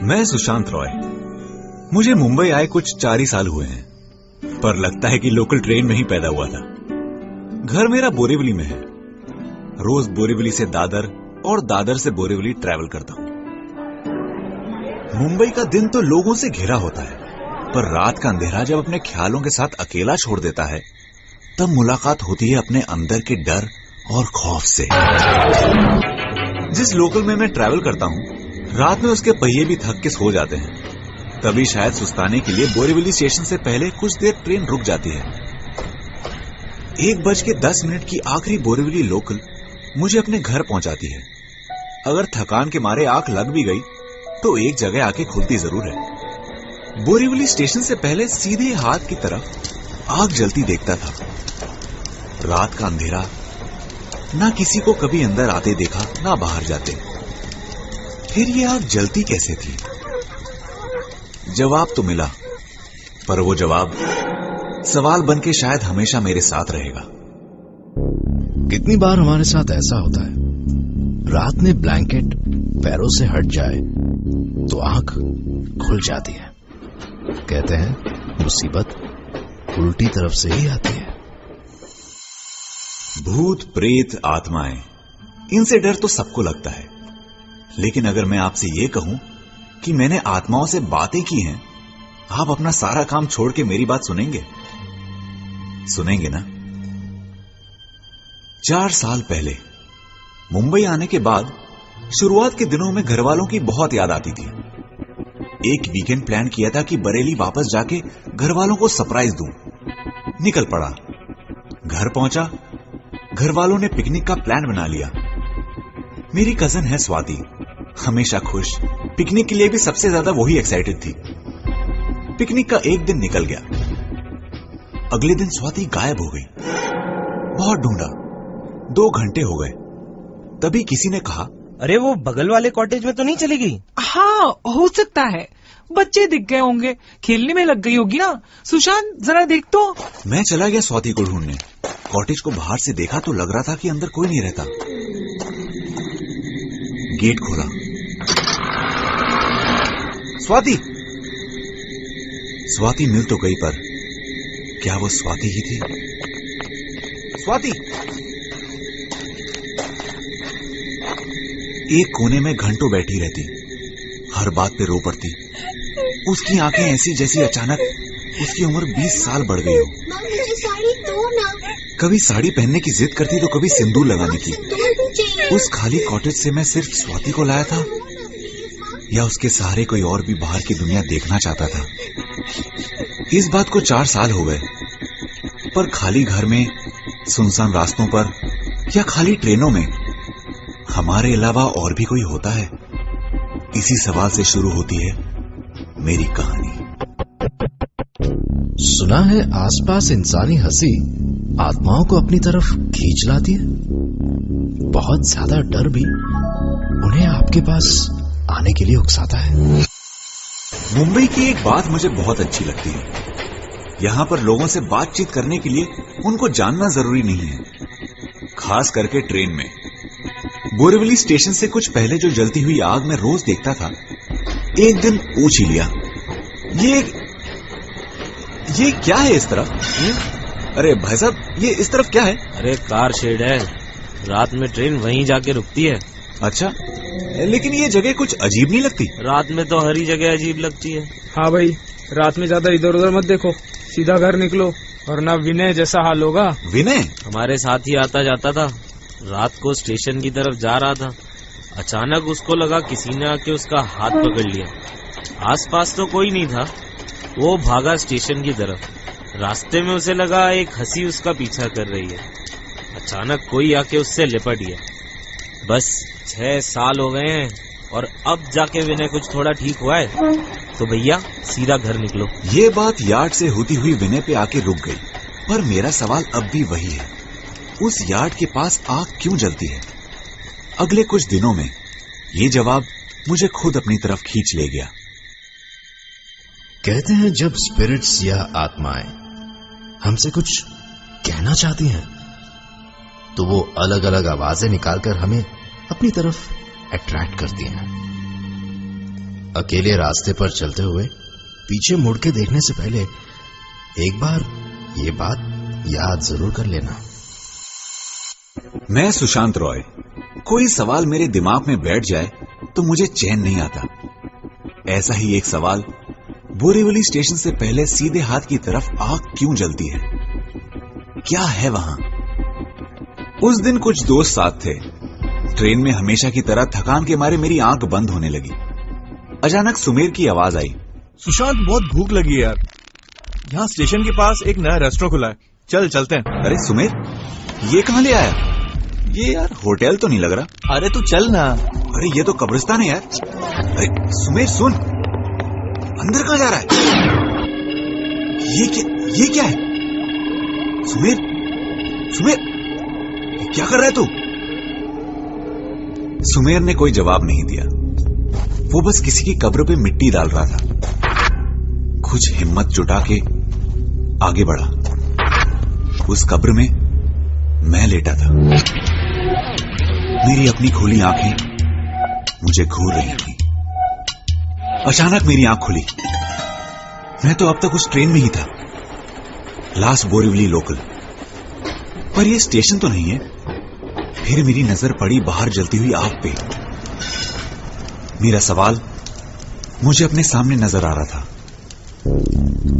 मैं सुशांत रॉय। मुझे मुंबई आए कुछ 4 ही साल हुए हैं, पर लगता है कि लोकल ट्रेन में ही पैदा हुआ था। घर मेरा बोरीवली में है। रोज बोरीवली से दादर और दादर से बोरीवली ट्रैवल करता हूं। मुंबई का दिन तो लोगों से घिरा होता है, पर रात का अंधेरा जब अपने ख्यालों के साथ अकेला छोड़ देता है, तब मुलाकात होती है अपने अंदर के डर और खौफ से। जिस लोकल में मैं ट्रैवल करता हूं, रात में उसके पहिए भी थक के सो जाते हैं। तभी शायद सुस्ताने के लिए बोरीवली स्टेशन से पहले कुछ देर ट्रेन रुक जाती है। 1:10 की आखिरी बोरीवली लोकल मुझे अपने घर पहुंचाती है। अगर थकान के मारे आंख लग भी गई तो एक जगह आके खुलती जरूर है। बोरीवली स्टेशन से पहले सीधे हाथ की तरफ आग जलती देखता था। रात का अंधेरा, ना किसी को कभी अंदर आते देखा ना बाहर जाते। फिर ये आग जलती कैसे थी? जवाब तो मिला, पर वो जवाब सवाल बन के शायद हमेशा मेरे साथ रहेगा। कितनी बार हमारे साथ ऐसा होता है, रात में ब्लैंकेट पैरों से हट जाए तो आंख खुल जाती है। कहते हैं मुसीबत उल्टी तरफ से ही आती है। भूत, प्रेत, आत्माएं, इनसे डर तो सबको लगता है। लेकिन अगर मैं आपसे ये कहूं कि मैंने आत्माओं से बातें की हैं, आप अपना सारा काम छोड़ के मेरी बात सुनेंगे? सुनेंगे ना? 4 साल पहले मुंबई आने के बाद शुरुआत के दिनों में घर वालों की बहुत याद आती थी। एक वीकेंड प्लान किया था कि बरेली वापस जाके घर वालों को सरप्राइज दूं। निकल पड़ा। घर पहुंचा, घर वालों ने पिकनिक का प्लान बना लिया। मेरी कजन है स्वाति, हमेशा खुश। पिकनिक के लिए भी सबसे ज्यादा वही एक्साइटेड थी। पिकनिक का एक दिन निकल गया। अगले दिन स्वाति गायब हो गई। बहुत ढूंढा, 2 घंटे हो गए। तभी किसी ने कहा, अरे वो बगल वाले कॉटेज में तो नहीं चली गई? हाँ, हो सकता है। बच्चे दिख गए होंगे, खेलने में लग गई होगी ना। सुशांत, जरा देख तो। मैं चला गया स्वाति को ढूंढने। कॉटेज को बाहर से देखा तो लग रहा था कि अंदर कोई नहीं रहता। गेट खोला। स्वाति! स्वाति मिल तो गई, पर क्या वो स्वाति ही थी? स्वाति! एक कोने में घंटों बैठी रहती, हर बात पे रो पड़ती। उसकी आंखें ऐसी जैसी अचानक उसकी उम्र 20 साल बढ़ गई हो। साड़ी दो ना। कभी साड़ी पहनने की जिद करती तो कभी सिंदूर लगाने की। उस खाली कॉटेज से मैं सिर्फ स्वाति को लाया था, या उसके सहारे कोई और भी बाहर की दुनिया देखना चाहता था? इस बात को 4 साल हो गए, पर खाली घर में, सुनसान रास्तों पर या खाली ट्रेनों में हमारे अलावा और भी कोई होता है? इसी सवाल से शुरू होती है मेरी कहानी। सुना है आसपास इंसानी हंसी आत्माओं को अपनी तरफ खींच लाती है। बहुत ज्यादा डर भी उन्हें आपके पास आने के लिए उकसाता है। मुंबई की एक बात मुझे बहुत अच्छी लगती है। यहां पर लोगों से बातचीत करने के लिए उनको जानना जरूरी नहीं है, खास करके ट्रेन में। बोरीवली स्टेशन से कुछ पहले जो जलती हुई आग मैं रोज देखता था, एक दिन पूछ ही लिया, ये क्या है इस तरफ? अरे भाई साहब, ये इस तरफ क्या है? अरे कार शेड है, रात में ट्रेन वहीं जाके रुकती है। अच्छा, लेकिन ये जगह कुछ अजीब नहीं लगती? रात में तो हर ही जगह अजीब लगती है। हाँ भाई, रात में ज्यादा इधर उधर मत देखो, सीधा घर निकलो, वरना विनय जैसा हाल होगा। विनय हमारे साथ ही आता जाता था। रात को स्टेशन की तरफ जा रहा था, अचानक उसको लगा किसी ने आके उसका हाथ पकड़ लिया। आसपास तो कोई नहीं था, वो भागा स्टेशन की तरफ। रास्ते में उसे लगा एक हंसी उसका पीछा कर रही है। अचानक कोई आके उससे लिपट गया। बस 6 साल हो गए हैं और अब जाके विनय कुछ थोड़ा ठीक हुआ है। तो भैया सीधा घर निकलो। ये बात यार्ड से होती हुई विनय पे आके रुक गई, पर मेरा सवाल अब भी वही है, उस यार्ड के पास आग क्यों जलती है? अगले कुछ दिनों में ये जवाब मुझे खुद अपनी तरफ खींच ले गया। कहते हैं जब स्पिरिट्स या आत्माएं हमसे कुछ कहना चाहती हैं, तो वो अलग अलग आवाजें निकालकर हमें अपनी तरफ अट्रैक्ट करती हैं। अकेले रास्ते पर चलते हुए पीछे मुड़ के देखने से पहले एक बार ये बात याद जरूर कर लेना। मैं सुशांत रॉय, कोई सवाल मेरे दिमाग में बैठ जाए तो मुझे चैन नहीं आता। ऐसा ही एक सवाल, बोरीवली स्टेशन से पहले सीधे हाथ की तरफ आग क्यों जलती है? क्या है वहां? उस दिन कुछ दोस्त साथ थे। ट्रेन में हमेशा की तरह थकान के मारे मेरी आंख बंद होने लगी। अचानक सुमेर की आवाज आई, सुशांत बहुत भूख लगी है यार, यहाँ स्टेशन के पास एक नया रेस्टोरेंट खुला है, चल चलते हैं। अरे सुमेर, ये कहां ले आया? ये यार होटल तो नहीं लग रहा। अरे तू चल ना। अरे ये तो कब्रिस्तान है यार। अरे सुमेर सुन, अंदर कहां जा रहा है? ये क्या है? सुमेर, सुमेर, क्या कर रहा है तू? सुमेर ने कोई जवाब नहीं दिया। वो बस किसी की कब्र पे मिट्टी डाल रहा था। कुछ हिम्मत जुटा के आगे बढ़ा। उस कब्र में मैं लेटा था। मेरी अपनी खुली आंखें मुझे घूर रही थी। अचानक मेरी आंख खुली। मैं तो अब तक उस ट्रेन में ही था, लास्ट बोरीवली लोकल। पर यह स्टेशन तो नहीं है। फिर मेरी नजर पड़ी बाहर जलती हुई आग पे। मेरा सवाल मुझे अपने सामने नजर आ रहा था।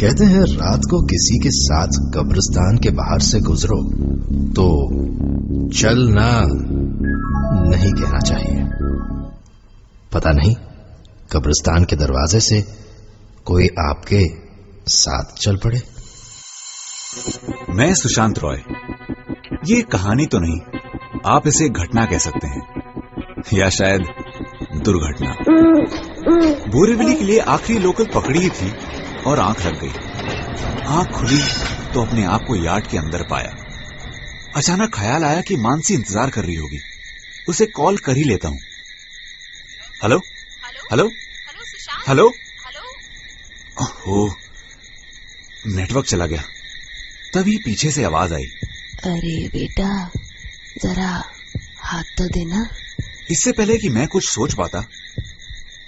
कहते हैं रात को किसी के साथ कब्रिस्तान के बाहर से गुजरो तो चलना नहीं कहना चाहिए। पता नहीं कब्रिस्तान के दरवाजे से कोई आपके साथ चल पड़े। मैं सुशांत रॉय। ये कहानी तो नहीं, आप इसे घटना कह सकते हैं, या शायद दुर्घटना। बोरीवली के लिए आखिरी लोकल पकड़ी ही थी और आंख लग गई। आंख खुली तो अपने आप को यार्ड के अंदर पाया। अचानक ख्याल आया कि मानसी इंतजार कर रही होगी। उसे कॉल कर ही लेता हूं। Hello hello hello. Oh, network चला गया। तभी पीछे से आवाज आई, अरे बेटा जरा हाथ तो देना। इससे पहले कि मैं कुछ सोच पाता,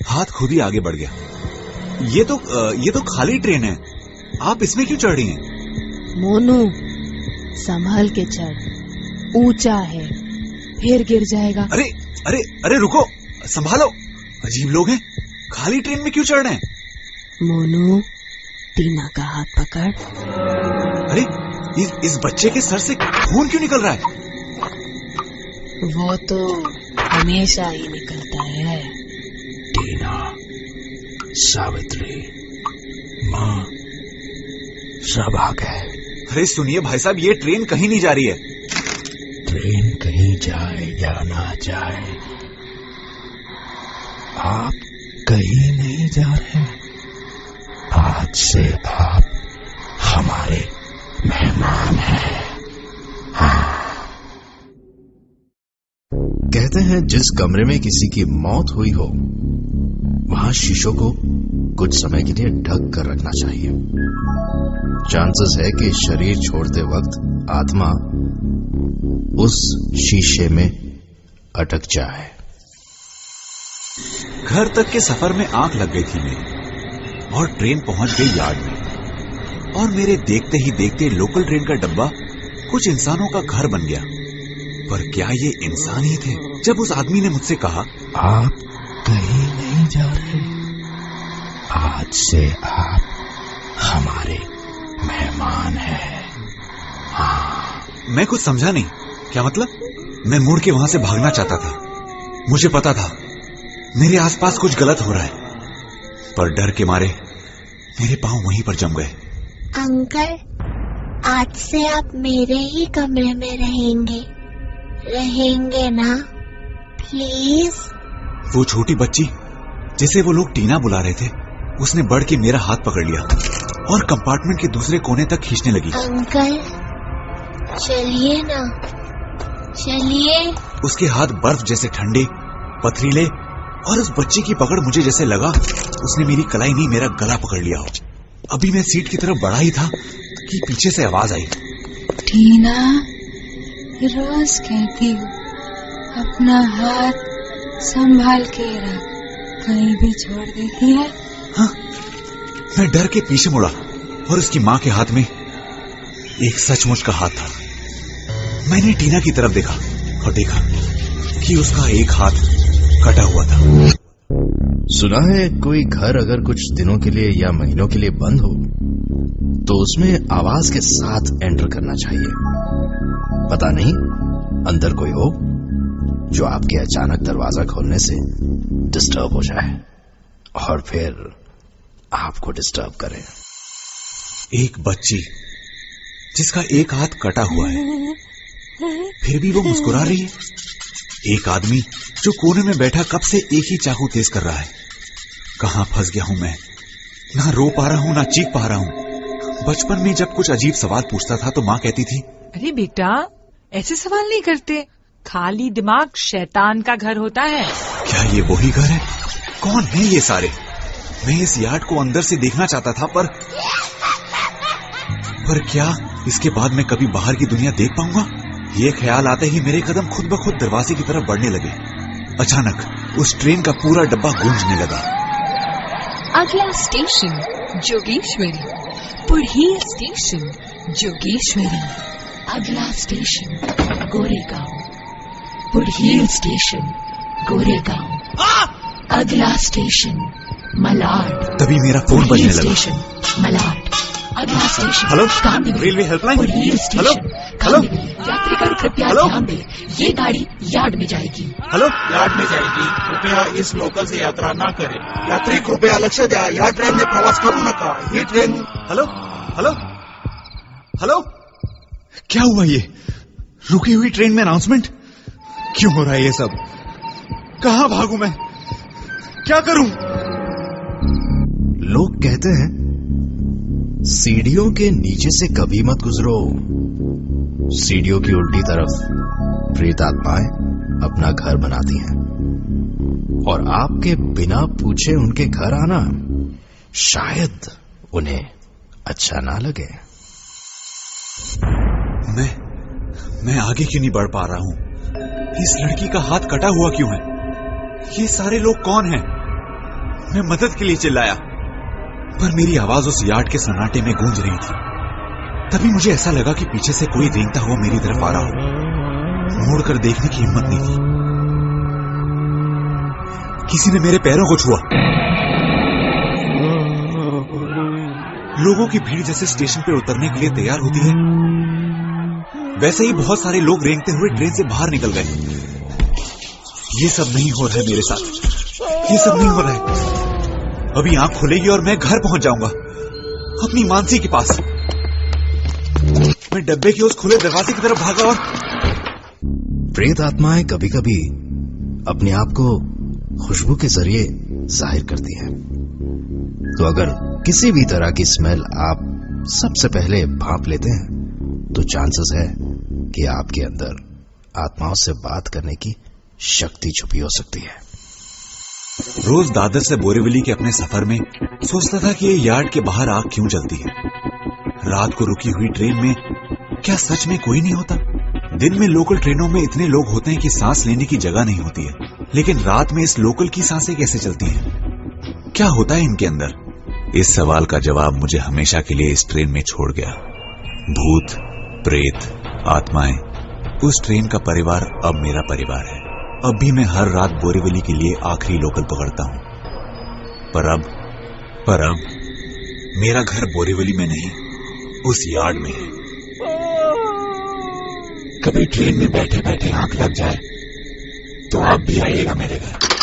हाथ खुद ही आगे बढ़ गया। ये तो खाली ट्रेन है, आप इसमें क्यों चढ़ रही हैं? मोनू संभाल के चढ़, ऊंचा है, फिर गिर जाएगा। अरे अरे अरे रुको, संभालो। अजीब लोग हैं, खाली ट्रेन में क्यों चढ़ रहे हैं? मोनू टीना का हाथ पकड़। अरे इस बच्चे के सर से खून क्यों निकल रहा है? वो तो हमेशा ही निकलता है। टीना, सावित्री, माँ, सब आ गए। अरे सुनिए भाई साहब, ये ट्रेन कहीं नहीं जा रही है। ट्रेन कहीं जाए या ना जाए, आप कहीं नहीं जा रहे। आज से आप हमारे मेहमान हैं। हाँ। कहते हैं जिस कमरे में किसी की मौत हुई हो वहां शीशों को कुछ समय के लिए ढक कर रखना चाहिए। चांसेस है कि शरीर छोड़ते वक्त आत्मा उस शीशे में अटक जाए। घर तक के सफर में आंख लग गई थी मेरी और ट्रेन पहुंच गई यार्ड में। और मेरे देखते ही देखते लोकल ट्रेन का डब्बा कुछ इंसानों का घर बन गया। पर क्या ये इंसान ही थे? जब उस आदमी ने मुझसे कहा, आप कहीं नहीं जा रहे, आज से आप हमारे मेहमान हैं। हाँ। मैं कुछ समझा नहीं। क्या मतलब? मैं मुड़ के वहां से भागना चाहता था। मुझे पता था मेरे आसपास कुछ गलत हो रहा है, पर डर के मारे मेरे पांव वहीं पर जम गए। अंकल, आज से आप मेरे ही कमरे में रहेंगे ना? प्लीज। वो छोटी बच्ची जिसे वो लोग टीना बुला रहे थे, उसने बढ़ के मेरा हाथ पकड़ लिया और कंपार्टमेंट के दूसरे कोने तक खींचने लगी। अंकल चलिए ना, चलिए। उसके हाथ बर्फ जैसे ठंडे, पथरीले, और उस बच्ची की पकड़ मुझे जैसे लगा उसने मेरी कलाई नहीं मेरा गला पकड़ लिया हो। अभी मैं सीट की तरफ बढ़ा ही था कि पीछे से आवाज आई, टीना, रोज कहती हूँ अपना हाथ संभाल के रख, कहीं भी छोड़ देती है। हाँ, मैं डर के पीछे मुड़ा और उसकी माँ के हाथ में एक सचमुच का हाथ था। मैंने टीना की तरफ देखा और देखा कि उसका एक हाथ कटा हुआ था। सुना है कोई घर अगर कुछ दिनों के लिए या महीनों के लिए बंद हो तो उसमें आवाज के साथ एंटर करना चाहिए। पता नहीं अंदर कोई हो जो आपके अचानक दरवाजा खोलने से डिस्टर्ब हो जाए और फिर आपको डिस्टर्ब करे। एक बच्ची जिसका एक हाथ कटा हुआ है, फिर भी वो मुस्कुरा रही है। एक आदमी जो कोने में बैठा कब से एक ही चाकू तेज कर रहा है। कहां फंस गया हूं मैं? ना रो पा रहा हूं ना चीख पा रहा हूं। बचपन में जब कुछ अजीब सवाल पूछता था तो माँ कहती थी, अरे बेटा, ऐसे सवाल नहीं करते, खाली दिमाग शैतान का घर होता है। क्या ये वही घर है? कौन है ये सारे? मैं इस यार्ड को अंदर से देखना चाहता था, पर क्या इसके बाद मैं कभी बाहर की दुनिया देख पाऊंगा? ये ख्याल आते ही मेरे कदम खुद ब खुद दरवाजे की तरफ बढ़ने लगे। अचानक उस ट्रेन का पूरा डब्बा गूंजने लगा। अगला स्टेशन जोगेश्वरी, पुढील स्टेशन जोगेश्वरी, अगला स्टेशन गोरेगांव, पुढील स्टेशन गोरेगांव, अगला स्टेशन मलाड। तभी मेरा फोन बजने लगा। स्टेशन मलाड, अगला station hello, Kandivali, railway helpline. पुढील हेलो, स्टेशन हेलो, कांदिवली। यात्रीगण कृपया हेलो। ध्यान दें, ये गाड़ी यार्ड में जाएगी। हेलो, यार्ड में जाएगी, कृपया इस लोकल से यात्रा न करें। यात्री कृपया लक्ष द्या, या ट्रेन में प्रवास करू नका। ही ट्रेन हेलो, हेलो, हेलो। क्या हुआ ये? रुकी हुई ट्रेन में अनाउंसमेंट? क्यों हो रहा है ये सब? कहां भागूं मैं? क्या करूं? लोग कहते हैं सीढ़ियों के नीचे से कभी मत गुजरो। सीढ़ियों की उल्टी तरफ प्रेत आत्माएं अपना घर बनाती हैं और आपके बिना पूछे उनके घर आना शायद उन्हें अच्छा ना लगे। मैं आगे क्यों नहीं बढ़ पा रहा हूं? इस लड़की का हाथ कटा हुआ क्यों है? ये सारे लोग कौन हैं? मैं मदद के लिए चिल्लाया, पर मेरी आवाज उस यार्ड के सन्नाटे में गूंज रही थी। तभी मुझे ऐसा लगा कि पीछे से कोई रेंगता हुआ मेरी तरफ आ रहा हो। मुड़कर देखने की हिम्मत नहीं थी। किसी ने मेरे पैरों को छुआ। लोगों की भीड़ जैसे स्टेशन पे उतरने के लिए तैयार होती है, वैसे ही बहुत सारे लोग रेंगते हुए ट्रेन से बाहर निकल गए। ये सब नहीं हो रहा है मेरे साथ, ये सब नहीं हो रहा है। अभी आंख खुलेगी और मैं घर पहुंच जाऊंगा, अपनी मानसी के पास। मैं डब्बे के उस खुले दरवाजे की तरफ भागा और प्रेत आत्माएं कभी कभी अपने आप को खुशबू के जरिए जाहिर करती हैं। तो अगर किसी भी तरह की स्मेल आप सबसे पहले भांप लेते हैं तो चांसेस है कि आपके अंदर आत्माओं से बात करने की शक्ति छुपी हो सकती है। रोज दादर से बोरीवली के अपने सफर में सोचता था कि ये यार्ड के बाहर आग क्यों जलती है। रात को रुकी हुई ट्रेन में क्या सच में कोई नहीं होता? दिन में लोकल ट्रेनों में इतने लोग होते हैं कि सांस लेने की जगह नहीं होती है, लेकिन रात में इस लोकल की सांसें कैसे चलती हैं? क्या होता है इनके अंदर? इस सवाल का जवाब मुझे हमेशा के लिए इस ट्रेन में छोड़ गया। भूत, प्रेत, आत्माएं, उस ट्रेन का परिवार अब मेरा परिवार है। अब भी मैं हर रात बोरीवली के लिए आखिरी लोकल पकड़ता हूं, पर अब मेरा घर बोरीवली में नहीं, उस यार्ड में है। कभी ट्रेन में बैठे बैठे आंख लग जाए तो आप भी आइएगा मेरे घर।